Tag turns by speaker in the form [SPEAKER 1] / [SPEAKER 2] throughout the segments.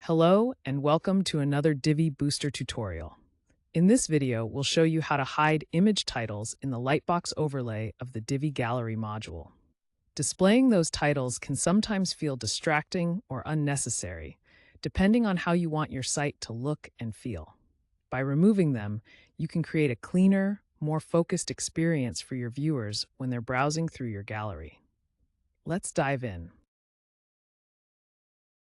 [SPEAKER 1] Hello and welcome to another Divi Booster tutorial. In this video, we'll show you how to hide image titles in the Lightbox overlay of the Divi Gallery module. Displaying those titles can sometimes feel distracting or unnecessary, depending on how you want your site to look and feel. By removing them, you can create a cleaner, more focused experience for your viewers when they're browsing through your gallery. Let's dive in.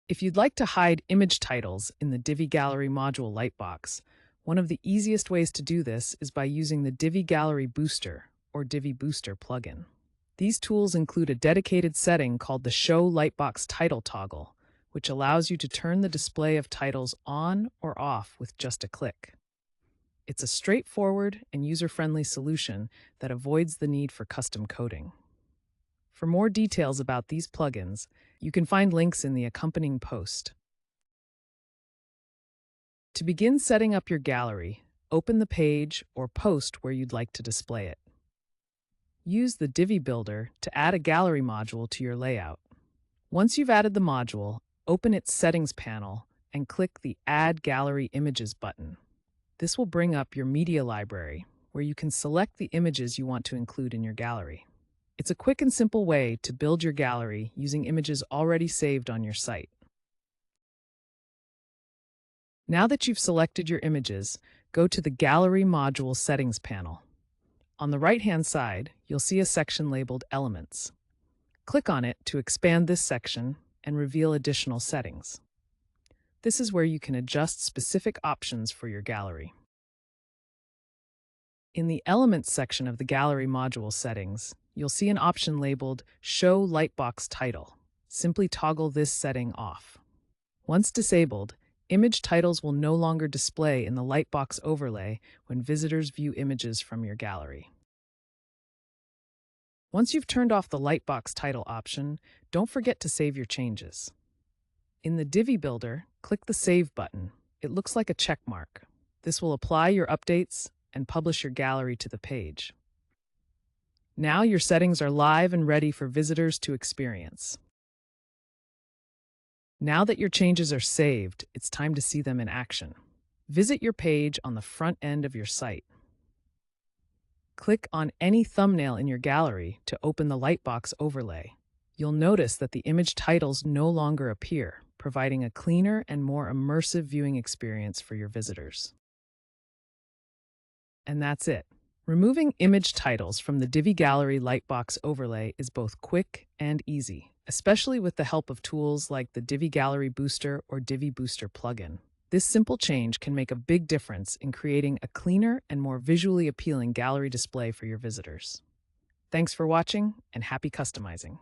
[SPEAKER 1] If you'd like to hide image titles in the Divi Gallery module Lightbox, one of the easiest ways to do this is by using the Divi Gallery Booster or Divi Booster plugin. These tools include a dedicated setting called the Show Lightbox Title toggle, which allows you to turn the display of titles on or off with just a click. It's a straightforward and user-friendly solution that avoids the need for custom coding. For more details about these plugins, you can find links in the accompanying post. To begin setting up your gallery, open the page or post where you'd like to display it. Use the Divi Builder to add a gallery module to your layout. Once you've added the module, open its Settings panel and click the Add Gallery Images button. This will bring up your media library, where you can select the images you want to include in your gallery. It's a quick and simple way to build your gallery using images already saved on your site. Now that you've selected your images, go to the Gallery Module Settings panel. On the right-hand side, you'll see a section labeled Elements. Click on it to expand this section and reveal additional settings. This is where you can adjust specific options for your gallery. In the Elements section of the Gallery Module settings, you'll see an option labeled Show Lightbox Title. Simply toggle this setting off. Once disabled, image titles will no longer display in the Lightbox overlay when visitors view images from your gallery. Once you've turned off the Lightbox title option, don't forget to save your changes. In the Divi Builder, click the Save button. It looks like a check mark. This will apply your updates and publish your gallery to the page. Now your settings are live and ready for visitors to experience. Now that your changes are saved, it's time to see them in action. Visit your page on the front end of your site. Click on any thumbnail in your gallery to open the Lightbox overlay. You'll notice that the image titles no longer appear, providing a cleaner and more immersive viewing experience for your visitors. And that's it. Removing image titles from the Divi Gallery Lightbox overlay is both quick and easy, especially with the help of tools like the Divi Gallery Booster or Divi Booster plugin. This simple change can make a big difference in creating a cleaner and more visually appealing gallery display for your visitors. Thanks for watching, and happy customizing.